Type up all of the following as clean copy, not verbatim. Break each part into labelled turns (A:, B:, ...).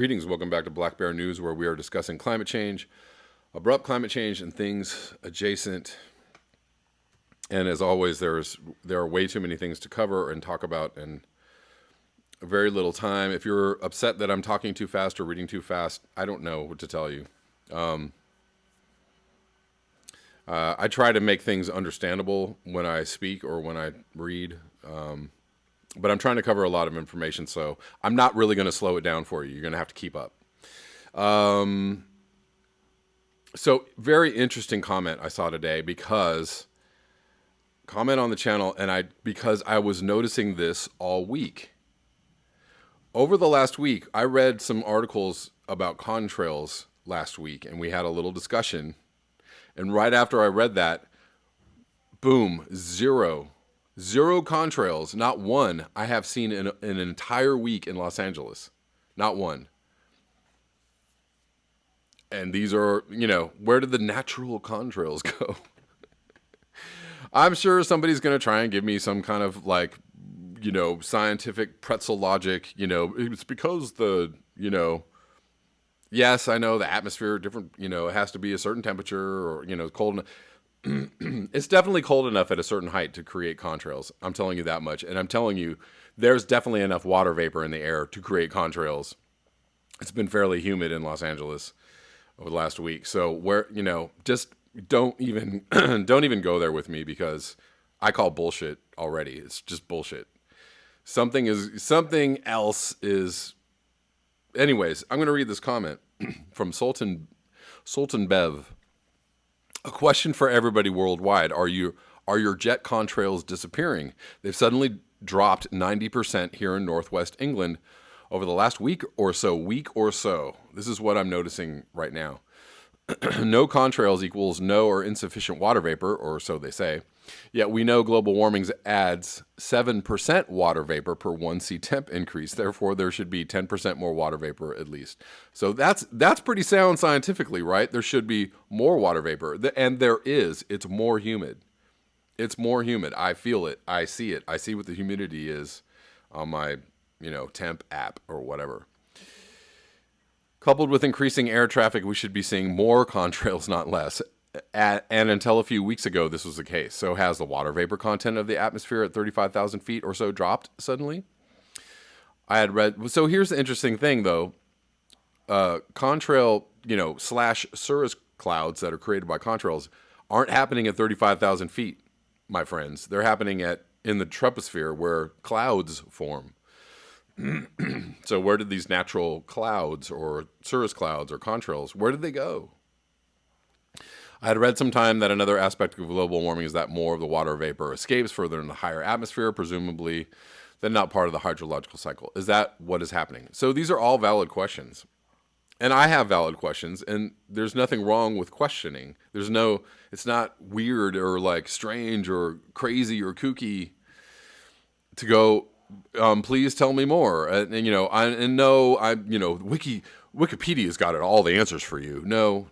A: Greetings, welcome back to Black Bear News, where we are discussing climate change, abrupt climate change, and things adjacent. And as always, there are way too many things to cover and talk about, and very little time. If you're upset that I'm talking too fast or reading too fast, I don't know what to tell you. I try to make things understandable when I speak or when I read. But I'm trying to cover a lot of information, so I'm not really going to slow it down for you. You're going to have to keep up. So very interesting comment I saw today comment on the channel, because I was noticing this all week. Over the last week, I read some articles about contrails last week, and we had a little discussion. And right after I read that, boom, zero contrails, not one I have seen in an entire week in Los Angeles. Not one. And these are, where did the natural contrails go? I'm sure somebody's going to try and give me some kind of scientific pretzel logic. It's because yes, I know the atmosphere different, it has to be a certain temperature or, cold enough. It's definitely cold enough at a certain height to create contrails. I'm telling you that much. And I'm telling you, there's definitely enough water vapor in the air to create contrails. It's been fairly humid in Los Angeles over the last week. So just don't even go there with me, because I call bullshit already. It's just bullshit. Something else is. Anyways, I'm going to read this comment from Sultan Bev. A question for everybody worldwide. Are your jet contrails disappearing? They've suddenly dropped 90% here in Northwest England over the last week or so. This is what I'm noticing right now. No contrails equals no or insufficient water vapor, or so they say. Yet we know global warming adds 7% water vapor per 1C temp increase. Therefore, there should be 10% more water vapor at least. So that's pretty sound scientifically, right? There should be more water vapor. And there is. It's more humid. It's more humid. I feel it. I see it. I see what the humidity is on my, temp app or whatever. Coupled with increasing air traffic, we should be seeing more contrails, not less. And until a few weeks ago, this was the case. So has the water vapor content of the atmosphere at 35,000 feet or so dropped suddenly? I had read. So here's the interesting thing, though. Contrail, / cirrus clouds that are created by contrails aren't happening at 35,000 feet, my friends. They're happening in the troposphere, where clouds form. So where did these natural clouds or cirrus clouds or contrails, where did they go? I had read sometime that another aspect of global warming is that more of the water vapor escapes further in the higher atmosphere, presumably then not part of the hydrological cycle. Is that what is happening? So these are all valid questions. And I have valid questions, and there's nothing wrong with questioning. It's not weird or strange or crazy or kooky to go, please tell me more. Wikipedia's got all the answers for you. No.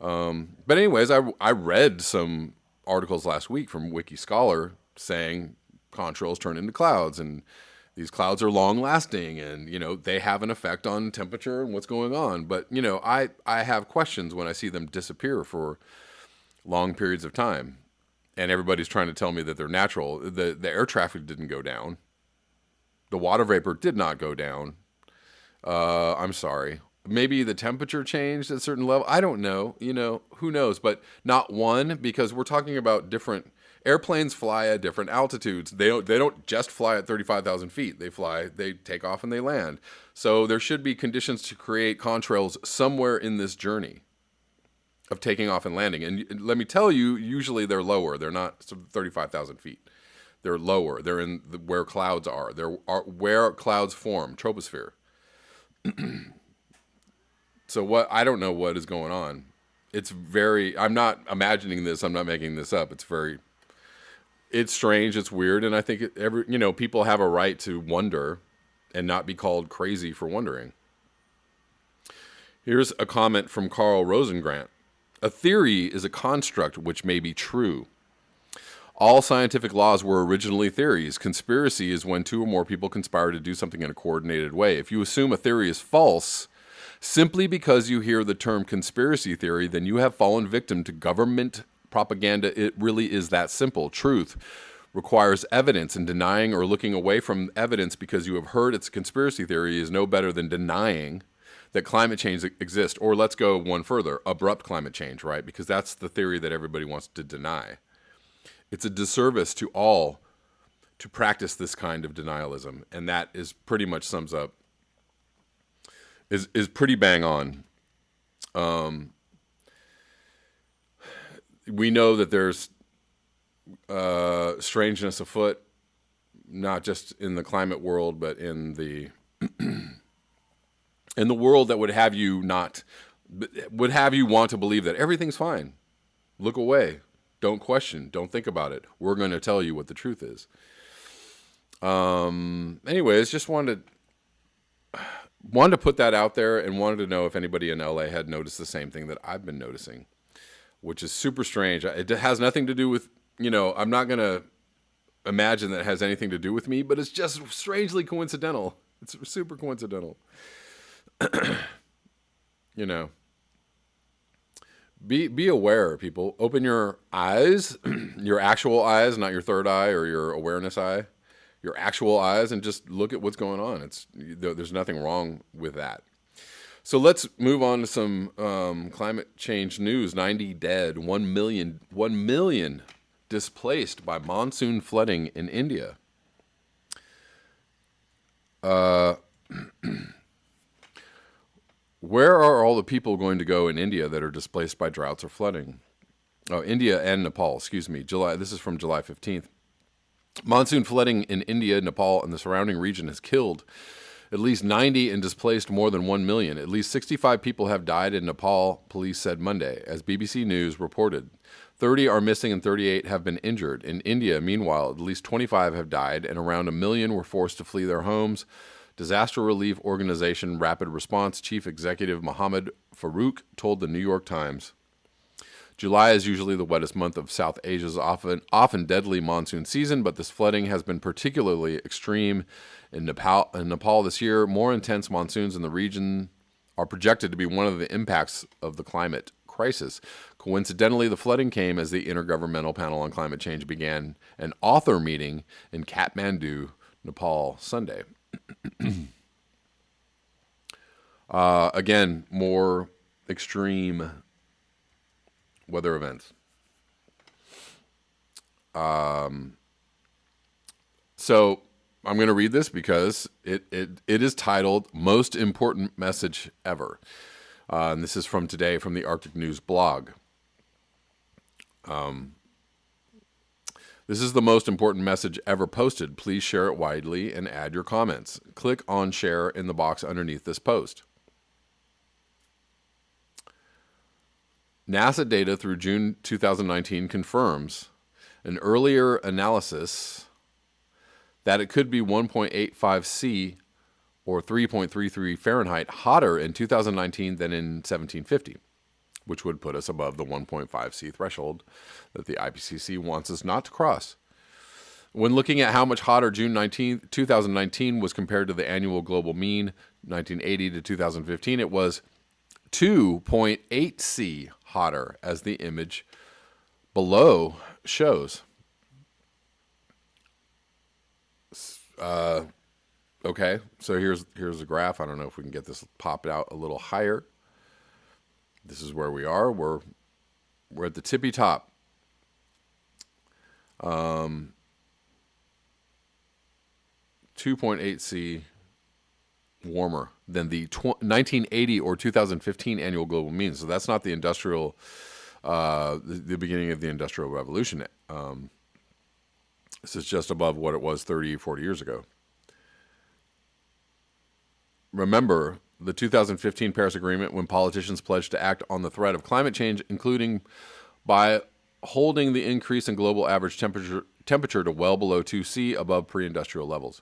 A: But anyways, I read some articles last week from Wiki Scholar saying contrails turn into clouds, and these clouds are long lasting, and they have an effect on temperature and what's going on. But I have questions when I see them disappear for long periods of time, and everybody's trying to tell me that they're natural. The air traffic didn't go down. The water vapor did not go down. I'm sorry. Maybe the temperature changed at a certain level. I don't know. Who knows? But not one, because we're talking about different airplanes fly at different altitudes. They don't just fly at 35,000 feet. They take off and they land. So there should be conditions to create contrails somewhere in this journey of taking off and landing. And let me tell you, usually they're lower. They're not 35,000 feet. They're lower. They're in where clouds are. They're where clouds form, troposphere. So I don't know what is going on. I'm not imagining this. I'm not making this up. It's strange. It's weird. And I think people have a right to wonder and not be called crazy for wondering. Here's a comment from Carl Rosengrant. A theory is a construct which may be true. All scientific laws were originally theories. Conspiracy is when two or more people conspire to do something in a coordinated way. If you assume a theory is false simply because you hear the term conspiracy theory, then you have fallen victim to government propaganda. It really is that simple. Truth requires evidence, and denying or looking away from evidence because you have heard it's a conspiracy theory is no better than denying that climate change exists. Or let's go one further, abrupt climate change, right? Because that's the theory that everybody wants to deny. It's a disservice to all to practice this kind of denialism, and that is pretty much sums up, is pretty bang on. We know that there's strangeness afoot, not just in the climate world, but in the in the world that would have you want to believe that everything's fine. Look away. Don't question. Don't think about it. We're going to tell you what the truth is. Anyways, just wanted to put that out there, and wanted to know if anybody in LA had noticed the same thing that I've been noticing, which is super strange. It has nothing to do with, I'm not going to imagine that it has anything to do with me, but it's just strangely coincidental. It's super coincidental. Be aware, people. Open your eyes, your actual eyes, not your third eye or your awareness eye, your actual eyes, and just look at what's going on. There's nothing wrong with that. So let's move on to some climate change news. 90 dead, 1 million displaced by monsoon flooding in India. Where are all the people going to go in India that are displaced by droughts or flooding? Oh, India and Nepal, excuse me. This is from July 15th. Monsoon flooding in India, Nepal, and the surrounding region has killed at least 90 and displaced more than 1 million. At least 65 people have died in Nepal, police said Monday, as BBC News reported. 30 are missing and 38 have been injured. In India, meanwhile, at least 25 have died and around 1 million were forced to flee their homes. Disaster relief organization Rapid Response Chief Executive Mohammed Farouk told the New York Times. July is usually the wettest month of South Asia's often deadly monsoon season, but this flooding has been particularly extreme in Nepal this year. More intense monsoons in the region are projected to be one of the impacts of the climate crisis. Coincidentally, the flooding came as the Intergovernmental Panel on Climate Change began an author meeting in Kathmandu, Nepal, Sunday. Again, more extreme weather events. So I'm going to read this because it is titled Most Important Message Ever. And this is from today from the Arctic News blog. This is the most important message ever posted. Please share it widely and add your comments. Click on share in the box underneath this post. NASA data through June 2019 confirms an earlier analysis that it could be 1.85 C or 3.33 Fahrenheit hotter in 2019 than in 1750, which would put us above the 1.5 C threshold that the IPCC wants us not to cross. When looking at how much hotter June 2019 was compared to the annual global mean, 1980 to 2015, it was 2.8 C hotter, as the image below shows. Okay, so here's the graph. I don't know if we can get this popped out a little higher. This is where we are. We're at the tippy top. 2.8 C warmer than the 1980 or 2015 annual global mean. So that's not the industrial, the beginning of the Industrial Revolution. This is just above what it was 30, 40 years ago. Remember the 2015 Paris Agreement, when politicians pledged to act on the threat of climate change, including by holding the increase in global average temperature to well below 2C above pre-industrial levels.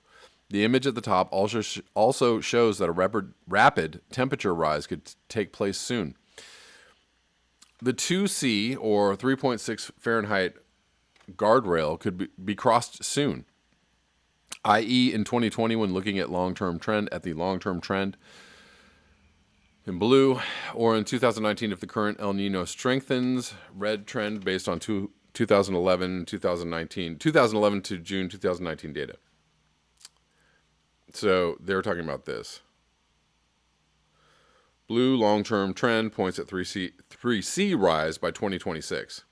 A: The image at the top also shows that a rapid temperature rise could take place soon. The 2C or 3.6 Fahrenheit guardrail could be crossed soon, i.e. in 2020 when looking at the long-term trend in blue, or in 2019 if the current El Nino strengthens, red trend based on 2011 to June 2019 data. So they're talking about this. Blue long-term trend points at 3C rise by 2026.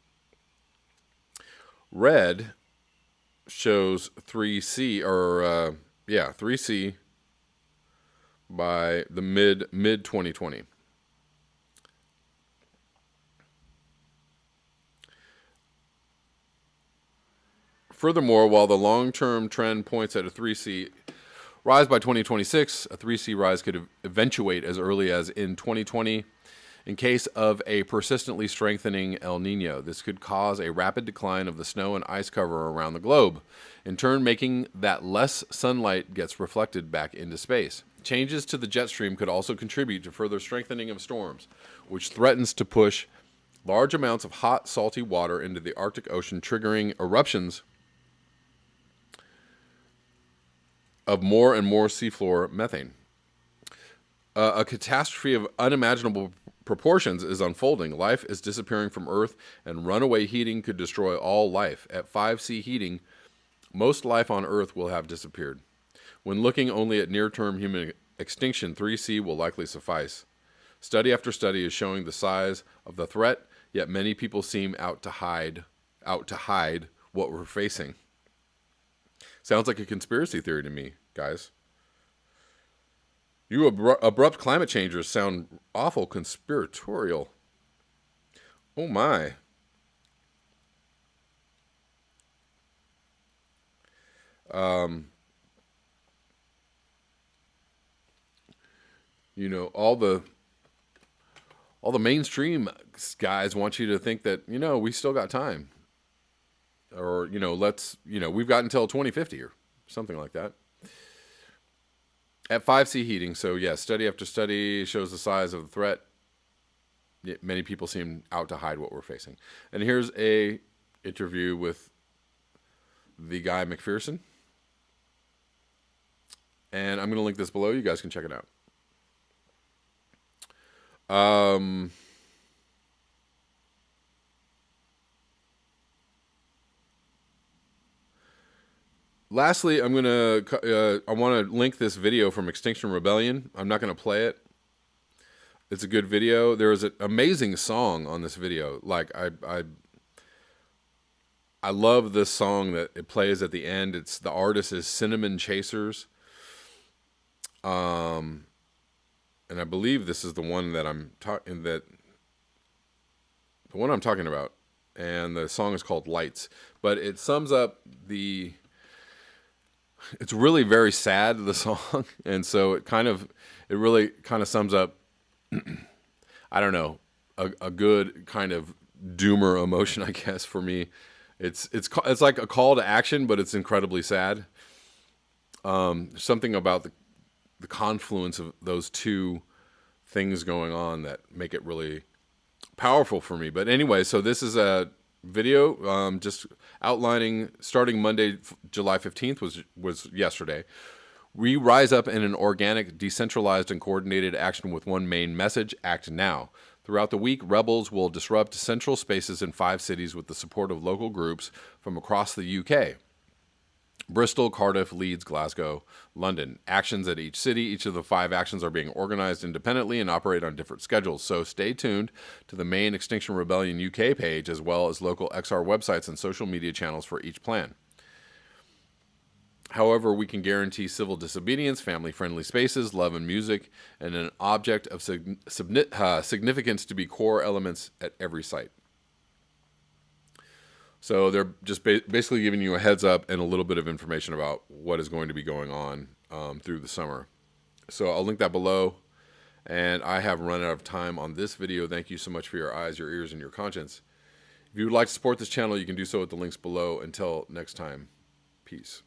A: Red shows 3C 3C by the mid 2020. Furthermore, while the long-term trend points at a 3C rise by 2026, a 3C rise could eventuate as early as in 2020 in case of a persistently strengthening El Nino. This could cause a rapid decline of the snow and ice cover around the globe, in turn making that less sunlight gets reflected back into space. Changes to the jet stream could also contribute to further strengthening of storms, which threatens to push large amounts of hot, salty water into the Arctic Ocean, triggering eruptions of more and more seafloor methane. A catastrophe of unimaginable proportions is unfolding. Life is disappearing from Earth, and runaway heating could destroy all life. At 5C heating, most life on Earth will have disappeared. When looking only at near-term human extinction, 3C will likely suffice. Study after study is showing the size of the threat, yet many people seem out to hide what we're facing. Sounds like a conspiracy theory to me, guys. You abrupt climate changers sound awful conspiratorial. Oh my. All the mainstream guys want you to think that, we still got time. Or, we've got until 2050 or something like that. At 5C heating, so yeah, study after study shows the size of the threat. Many people seem out to hide what we're facing. And here's a interview with the guy McPherson. And I'm going to link this below. You guys can check it out. Lastly, I want to link this video from Extinction Rebellion. I'm not going to play it. It's a good video. There is an amazing song on this video. Like I love this song that it plays at the end. The artist is Cinnamon Chasers. And I believe this is the one that I'm talking about. And the song is called Lights. But it sums up it's really very sad, the song, and so it really kind of sums up, I don't know, a good kind of doomer emotion, I guess, for me. It's like a call to action, but it's incredibly sad. Something about the confluence of those two things going on that make it really powerful for me. But anyway, so this is a video just outlining, starting Monday, July 15th was yesterday. We rise up in an organic, decentralized, and coordinated action with one main message: act now. Throughout the week, rebels will disrupt central spaces in 5 cities with the support of local groups from across the UK. Bristol, Cardiff, Leeds, Glasgow, London. Actions at each city. Each of the 5 actions are being organized independently and operate on different schedules. So stay tuned to the main Extinction Rebellion UK page, as well as local XR websites and social media channels for each plan. However, we can guarantee civil disobedience, family-friendly spaces, love and music, and an object of significance to be core elements at every site. So they're just basically giving you a heads up and a little bit of information about what is going to be going on through the summer. So I'll link that below. And I have run out of time on this video. Thank you so much for your eyes, your ears, and your conscience. If you would like to support this channel, you can do so at the links below. Until next time, peace.